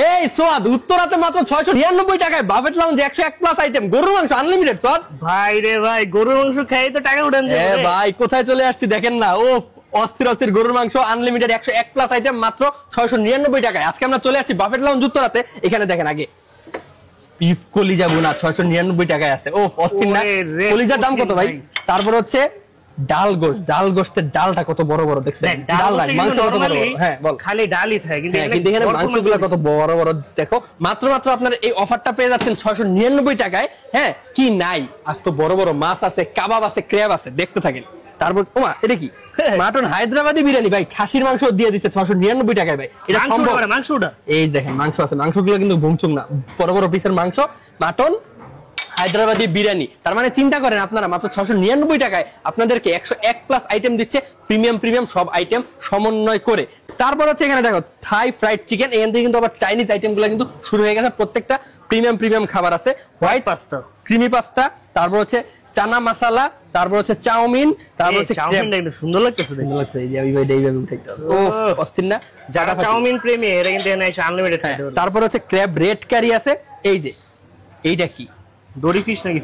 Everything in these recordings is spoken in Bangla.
এই সোয়াদ উত্তরাতে মাত্র 699 টাকায় বাফেট লাউঞ্জ 101 প্লাস আইটেম গরুর মাংস আনলিমিটেড সোয়াদ। ভাই রে ভাই, গরুর মাংস খাই তো টাকা উঠান যায়। এ ভাই কোথায় চলে আসছি দেখেন না, ও অস্থির অস্থির গরুর মাংস আনলিমিটেড 101 প্লাস আইটেম মাত্র 699 টাকায়। আজকে আমরা চলে আসছি বাফেট লাউঞ্জ উত্তরাতে। এখানে দেখেন আগে বিফ কলিজা বোনা 699 টাকায় আছে। ও অস্থির না, কলিজার দাম কত ভাই? তারপর হচ্ছে ডাল গোশত, ডাল গোশতের ডালটা কত বড় বড় দেখছেন, ডাল মাংস কত বড় বড়। হ্যাঁ বল, খালি ডালই থাকে কিন্তু এখানে মাংসগুলো কত বড় বড় দেখো। মাত্র আপনার এই অফারটা পেয়ে যাচ্ছেন 699 টাকায়। হ্যাঁ কি নাই, আজ তো বড় বড় মাছ আছে, কাবাব আছে, ক্র্যাব আছে, দেখতে থাকেন। তারপর ওমা এটা কি মাটন হায়দ্রাবাদি বিরিয়ানি ভাই, খাসির মাংস দিয়ে দিচ্ছে 699 টাকায় ভাই। এটা সম্ভব? মাংসটা এই দেখেন, মাংস আছে, মাংসগুলো কিন্তু ভুংচুং না, বড় বড় পিসের মাংস, মাটন হায়দ্রাবাদি বিরিয়ানি। তার মানে চিন্তা করেন আপনারা মাত্র 699 টাকায় আপনাদেরকে 101 প্লাস আইটেম দিচ্ছে, প্রিমিয়াম প্রিমিয়াম সব আইটেম সমন্বয় করে। তারপর হচ্ছে এখানে দেখো থাই ফ্রাইড চিকেন, এখান থেকে কিন্তু আবার চাইনিজ আইটেমগুলো কিন্তু শুরু হয়ে গেছে। প্রত্যেকটা প্রিমিয়াম প্রিমিয়াম খাবার আছে। হোয়াইট পাস্তা, ক্রিমি পাস্তা, তারপর হচ্ছে চানা মশলা, তারপর হচ্ছে চাউমিন, তারপর হচ্ছে চাউমিনটা কিন্তু সুন্দর লাগতেছে, সুন্দর লাগছে। এই যে আমি ভাই ডেইভাবে উঠাইতে হবে। ও অস্থির না, যারা চাউমিন প্রেমী এরা কিন্তু এনে আনলিমিটেড খাইতে পারবে। তারপর হচ্ছে ক্র্যাব রেড কারি আছে। এই যে এইটা কি দড়ি ফিশ নাকি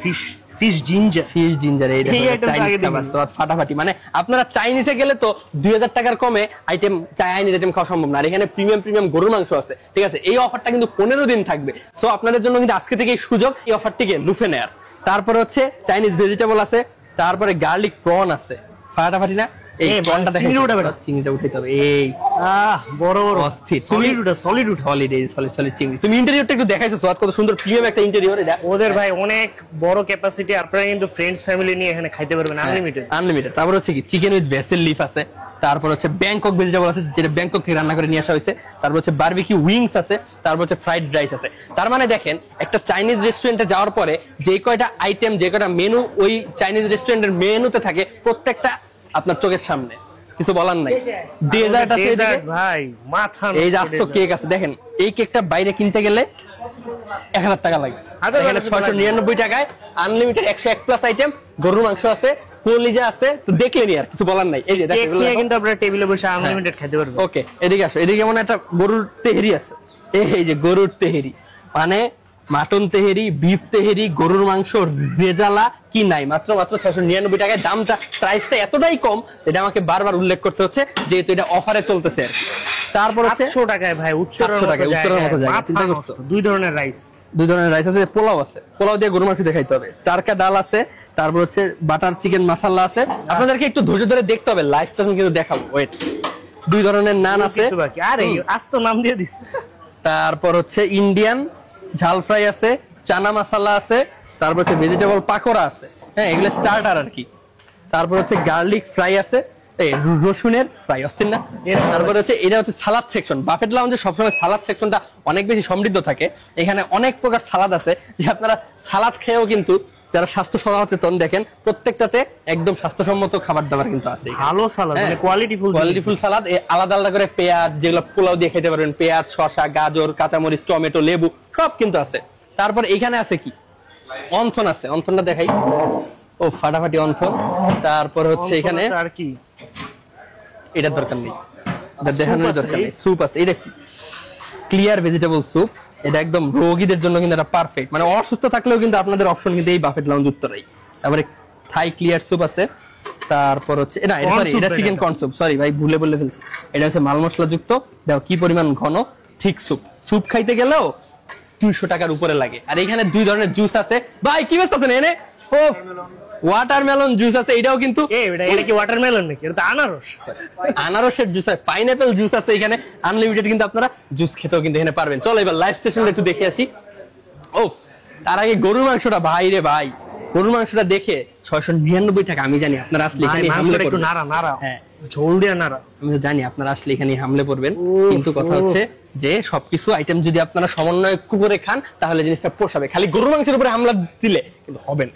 ফিশ জিঞ্জার, ফিশ জিঞ্জার। এই চাইনিজ খাবার সব ফাটাফাটি। মানে আপনারা চাইনিজে গেলে তো 2000 টাকার কমে আইটেম চাইনিজ আইটেম খাওয়া সম্ভব না। আর এখানে প্রিমিয়াম প্রিমিয়াম গরুর মাংস আছে, ঠিক আছে। এই অফারটা কিন্তু 15 দিন থাকবে। সো আপনাদের জন্য কিন্তু আজকে থেকেই সুযোগ এই অফারটিকে লুফে নেয়ার। তারপর হচ্ছে চাইনিজ ভেজিটেবল আছে, তারপরে গার্লিক প্রন আছে, ফাটাফাটি না। এই প্রনটা দেখেন, চিংড়িটা উঠাইতে হবে। এই বড় বড় অস্থির সলিড চিংড়ি। তুমি ইন্টেরিয়রটা একটু দেখাইছো সোয়াদ, কত সুন্দর প্রিমিয়াম একটা ইন্টেরিয়র এটা। ওদের ভাই অনেক বড় ক্যাপাসিটি, আপনারা কিন্তু ফ্রেন্ডস ফ্যামিলি নিয়ে এখানে খাইতে পারবেন আনলিমিটেড। তারপর হচ্ছে কি চিকেন উইথ ভেসেল লিফ আছে, তারপর হচ্ছে ব্যাংকক ভেজিটেবল আছে যেটা ব্যাংকক থেকে রান্না করে নিয়ে আসা হয়েছে, তারপর হচ্ছে বারবিকিউ উইংস আছে, তারপর হচ্ছে ফ্রাইড রাইস আছে। তার মানে দেখেন একটা চাইনিজ রেস্টুরেন্টে যাওয়ার পরে যে কয়টা আইটেম, যে কয়টা মেনু ওই চাইনিজ রেস্টুরেন্টের মেনুতে থাকে, প্রত্যেকটা আপনার চোখের সামনে, কিছু বলার নাই। ডেজার্ট আছে ভাই, মাথা এই যে আস্ত কেক আছে দেখেন। এই কেকটা বাইরে কিনতে গেলে 1000 টাকা লাগে, এখানে 699 টাকায় আনলিমিটেড 101 প্লাস আইটেম, গরুর মাংস আছে, কলিজা আছে, তো দেখলেনি আর কিছু বলার নাই। এই যে দেখেন এগুলো কিন্তু আপনারা টেবিলে বসে আনলিমিটেড খেতে পারবেন। ওকে এদিকে আসো, এদিকে মনে একটা গরুর তেহেরি আছে। এই যে গরুর তেহেরি, মানে মাটন তেহেরি, বিফ তেহেরি, গরুর মাংস, রেজালা কি নাই, মাত্র 699 টাকায়। দামটা প্রাইসটা এতটাই কম যেটা আমাকে বারবার উল্লেখ করতে হচ্ছে, যেহেতু এটা অফারে চলতেছে আর কি। তারপর হচ্ছে 800 টাকায় ভাই, উত্তরের মতো জায়গা। চিন্তা করছো দুই ধরনের রাইস আছে, পোলাও আছে, পোলাও দিয়ে গরুর মাংস দেখাইতে হবে, টারকা ডাল আছে, তারপর হচ্ছে বাটার চিকেন মশলা আছে। আপনাদেরকে একটু ধৈর্য ধরে দেখতে হবে, লাইভ স্টেশন কিন্তু দেখাবো। ওয়েট, দুই ধরনের নান আছে, আরে আস্ত নাম দিয়ে দিস। তারপর হচ্ছে ইন্ডিয়ান ঝাল ফ্রাই আছে, চানা মশলা আছে, তারপর হচ্ছে ভেজিটেবল পাকোড়া আছে। হ্যাঁ এগুলো স্টার্টার আর কি। তারপর হচ্ছে গার্লিক ফ্রাই আছে, এই রসুনের ফ্রাই অস্থির না। তারপর হচ্ছে এটা হচ্ছে সালাদ সেকশন। বাফেট লাউঞ্জে সবসময় সালাদ সেকশনটা অনেক বেশি সমৃদ্ধ থাকে। এখানে অনেক প্রকার সালাদ আছে, যে আপনারা সালাদ খেয়েও কিন্তু যারা স্বাস্থ্য সচেতন দেখেন প্রত্যেকটাতে একদম স্বাস্থ্যসম্মত খাবার দাবার কিন্তু আছে। ভালো সালাদ, মানে কোয়ালিটিফুল সালাদ। আলাদা আলাদা করে পেঁয়াজ, যেগুলো পোলাও দিয়ে খেতে পারবেন, পেঁয়াজ, শসা, গাজর, কাঁচামরিচ, টমেটো, লেবু সব কিন্তু আছে। তারপর এখানে আছে কি অন্থন আছে, অন্থনটা দেখাই। ও ফাটাফাটি অন্থন। তারপর হচ্ছে এখানে আর কি, এটার দরকার নেই, এটা দেখানোর দরকার নেই। স্যুপ আছে, এটা কি ক্লিয়ার ভেজিটেবল স্যুপ। এটা একদম রোগীদের জন্য কিন্তু এটা পারফেক্ট, মানে অসুস্থ থাকলেও কিন্তু আপনাদের অপশন কিন্তু এই বাফেট লাউঞ্জ উত্তরাই। তারপরে থাই ক্লিয়ার স্যুপ আছে। তারপর হচ্ছে না এটা চিকেন কর্ন স্যুপ, সরি ভাই ভুলে ফেলছি। এটা হচ্ছে মাল মশলা যুক্ত, দেখো কি পরিমাণ ঘন, ঠিক স্যুপ খাইতে গেলেও 200 টাকার উপরে লাগে। আর এখানে দুই ধরনের জুস আছে। ভাই কি ব্যস্ত আছেন এনে? ও ওয়াটারমেলন জুস আছে, এটাও কিন্তু এটা কি ওয়াটারমেলন নাকি? এটা আনারস, আনারসের জুস আছে, পাইনাপেল জুস আছে। এখানে আনলিমিটেড কিন্তু আপনারা জুস খেতেও কিন্তু এখানে পারবেন। চলো এবার লাইভ স্টেশনটা একটু দেখে আসি। ও তার আগে গরুর মাংসটা, ভাই রে ভাই, গরুর মাংসটা দেখে 699 টাকা। আমি জানি আপনারা আসলে এখানে হামলে পড়বেন, হ্যাঁ ঝোল দিয়ে নাড়া, আমি জানি আপনারা আসলে এখানে হামলে পড়বেন, কিন্তু কথা হচ্ছে যে সবকিছু আইটেম যদি আপনারা সমন্বয় করে খান তাহলে জিনিসটা পোষাবে। খালি গরুর মাংসের উপরে হামলা দিলে কিন্তু হবে না।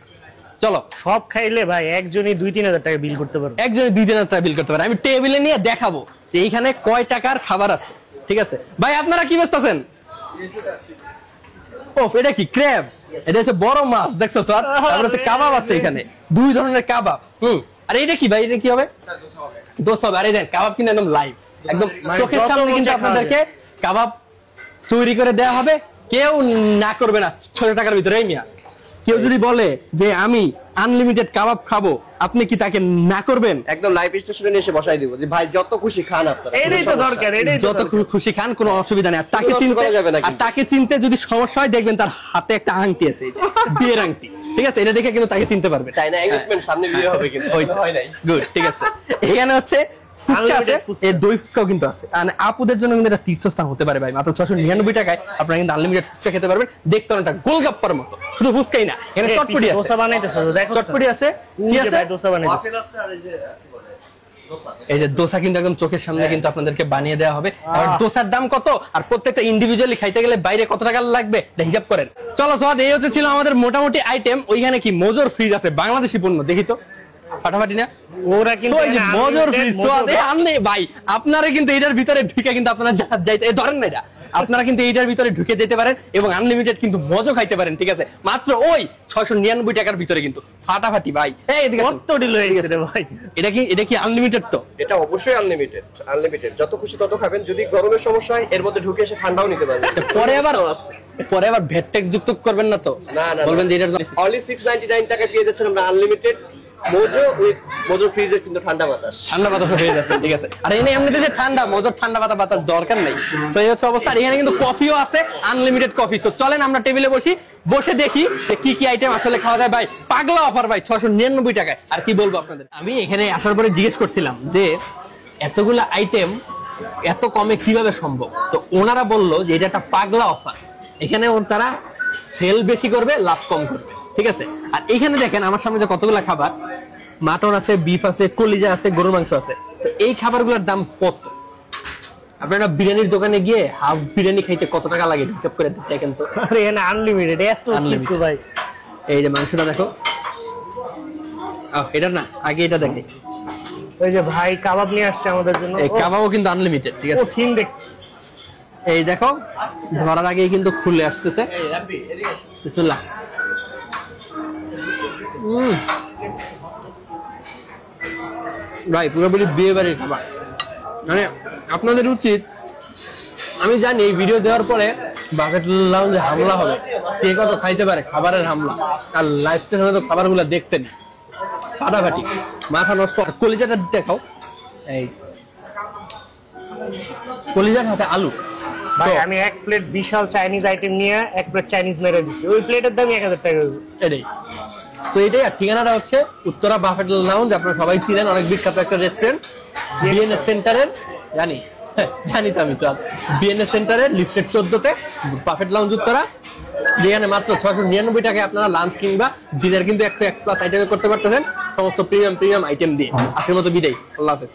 চলো সব খাইলে ভাই একজনই 2-3 হাজার টাকা বিল করতে পারবে, একজনই 2-3 হাজার টাকা বিল করতে পারে। আমি টেবিলে নিয়ে দেখাবো যে এইখানে কয় টাকার খাবার আছে, ঠিক আছে ভাই? আপনারা কি ব্যস্ত আছেন? ও এটা কি ক্র্যাব, এটা হচ্ছে বড় মাছ, দেখছো স্যার? তারপর হচ্ছে কাবাব আছে, এখানে 2 ধরনের কাবাব। আর এটা কি ভাই, এটা কি হবে? দোস্ত হবে। আরে দেন কাবাব কিন্তু একদম লাইভ, একদম চোখের সামনে কিন্তু আপনাদেরকে কাবাব তৈরি করে দেওয়া হবে, কেউ না করবে না 600 টাকার ভিতরে। এই মিয়া, কেউ যদি বলে যে আমি আনলিমিটেড কাবাব খাবো, আপনি কি তাকে না করবেন? একদম লাইভ স্টেশনে নিয়ে এসে বসাই দিব যে ভাই যত খুশি খান আপনারা। এটাই তো দরকার, এটাই তো যত দরকার। খুশি খান, কোনো অসুবিধা নেই। আর তাকে কোনো চিনতে অসুবিধা যাবে না আর কিন্তু। তাকে চিনতে যদি সমস্যা হয়, দেখবেন তার হাতে একটা আংটি আছে, এই যে বিয়ের আংটি, ঠিক আছে? এটা দেখে কিন্তু তাকে চিনতে পারবে। তাই না, এঙ্গেজমেন্ট সামনে বিয়ে হবে কিন্তু ওই হয় নাই। গুড, ঠিক আছে। এখানে হচ্ছে ফুচকা আছে, Unlimited ফুচকা। এই দই ফুচকাও কিন্তু আছে। আর আপুদের জন্য কিন্তু এটা তীর্থস্থান হতে পারে ভাই। মাত্র 699 টাকায় আপনারা কিন্তু আনলিমিটেড ফুচকা খেতে পারবেন। দেখতে অনেকটা গোলগাপ্পার মতো, শুধু ফুচকাই না, এখানে এই চটপটি পিছে আছে, দোসা বানাইতেছে, দেখো চটপটি আছে, কি আছে? দোসা বানাইতেছে। এই যে দোসা কিন্তু একদম চোখের সামনে কিন্তু আপনাদেরকে বানিয়ে দেওয়া হবে। আর দোসার দাম কত, আর প্রত্যেকটা ইন্ডিভিজুয়ালি খাইতে গেলে বাইরে কত টাকা লাগবে এটা হিসাব করেন। চলো সোহাদ, এই হচ্ছে ছিল আমাদের মোটামুটি আইটেম। ওইখানে কি মজুর ফ্রিজ আছে, বাংলাদেশি পণ্য, দেখি তো ফাটাফাটি না? ওরা কিন্তু ওই যে মজুর ফ্রিজ সোহাদ, আনলে ভাই আপনারা কিন্তু এটার ভিতরে ঢুকে কিন্তু আপনারা যাইতে ধরেন না, এটা আপনারা কিন্তু এইটার ভিতরে ঢুকে যেতে পারেন এবং আনলিমিটেড কিন্তু মজা খাইতে পারেন, ঠিক আছে? মাত্র ওই 699 টাকার ভিতরে কিন্তু ফাটাফাটি ভাই। এই এদিকে আসুন। কত ডিল হয়ে গেছে রে ভাই। এটা কি আনলিমিটেড? তো এটা অবশ্যই আনলিমিটেড, আনলিমিটেড যত খুশি তত খাবেন। যদি গরমের সমস্যা হয় এর মধ্যে ঢুকে এসে ঠান্ডাও নিতে পারবেন। পরে আবার ভ্যাট ট্যাক্স যুক্ত করবেন না তো? না না, বলবেন যে এটার অনলি 699 টাকা পেয়ে যাচ্ছেন আমরা আনলিমিটেড মোজো উইথ মোজো ফ্রিজে কিন্তু ঠান্ডা বাতাস। ঠান্ডা বাতাস হয়ে যাচ্ছে, ঠিক আছে? আর এনে এমনিতে যে ঠান্ডা মজার ঠান্ডা বাতাস দরকার নেই। তো এই হচ্ছে অবস্থা। আর এখানে কিন্তু কফিও আছে, আনলিমিটেড কফি। তো চলেন আমরা টেবিলে বসে দেখি যে কি কি আইটেম আসলে খাওয়া যায়। ভাই পাগলা অফার ভাই, 699 টাকায়। আর কি বলবো আপনাদের, আমি এখানে আসার পরে জিজ্ঞেস করছিলাম যে এতগুলো আইটেম এত কমে কিভাবে সম্ভব। তো ওনারা বললো যে এটা একটা পাগলা অফার, এখানে তারা সেল বেশি করবে, লাভ কম করবে, ঠিক আছে? আর এখানে দেখেন আমার সামনে যে কতগুলো খাবার, মাটন আছে, বিফ আছে, কলিজা আছে, গরুর মাংস আছে। তো এই খাবারগুলোর দাম কত? আপনারা বিরিয়ানির দোকানে গিয়ে হাফ বিরিয়ানি খাইতে কত টাকা লাগে হিসাব করে দেখেন তো। আরে এখানে আনলিমিটেড এত কিছু ভাই। এই যে মাংসটা দেখো, এটা না, আগে এটা দেখে। ওই যে ভাই কাবাব নিয়ে আসছে আমাদের জন্য, এই কাবাবও কিন্তু আনলিমিটেড, ঠিক আছে? ঠিক দেখ। এই দেখো, ধরার আগেই কিন্তু খুলে আসতেছে। বিসমিল্লাহ। ভাই পুরোপুরি বিয়ে বাড়ির খাবার। মানে আপনাদের উচিত, আমি জানি এই ভিডিও দেওয়ার পরে বাকেট লাউঞ্জে হামলা হবে, কে কত খাইতে পারে, খাবারের হামলা। আর লাইভ স্টেশনে তো খাবারগুলো দেখছেন, ফাটাফাটি, মাথা নষ্ট। কলিজাটা দেখাও, এই কলিজার সাথে আলু। ভাই আমি এক প্লেট বিশাল চাইনিজ আইটেম নিয়ে এক প্লেট চাইনিজ মেরে দিছি, ওই প্লেটের দামই 1000 টাকা। এটাই তো, এটাই। আর ঠিকানাটা হচ্ছে উত্তরা বাফেট লাউঞ্জ, আপনারা সবাই চিনেন, অনেক বিখ্যাত একটা রেস্টুরেন্ট, বিএনএস সেন্টারের, জানি তো আমি সব, বিএনএস সেন্টারের লিফটেড 14-তে বাফেট লাউঞ্জ উত্তরা, যেখানে মাত্র 699 টাকায় আপনারা লাঞ্চ কিংবা ডিনার কিন্তু একটা 1+ আইটেমে করতে পারতেছেন, সমস্ত প্রিমিয়াম আইটেম দিয়ে। আজকের মতো বিদায়, আল্লাহ হাফেজ।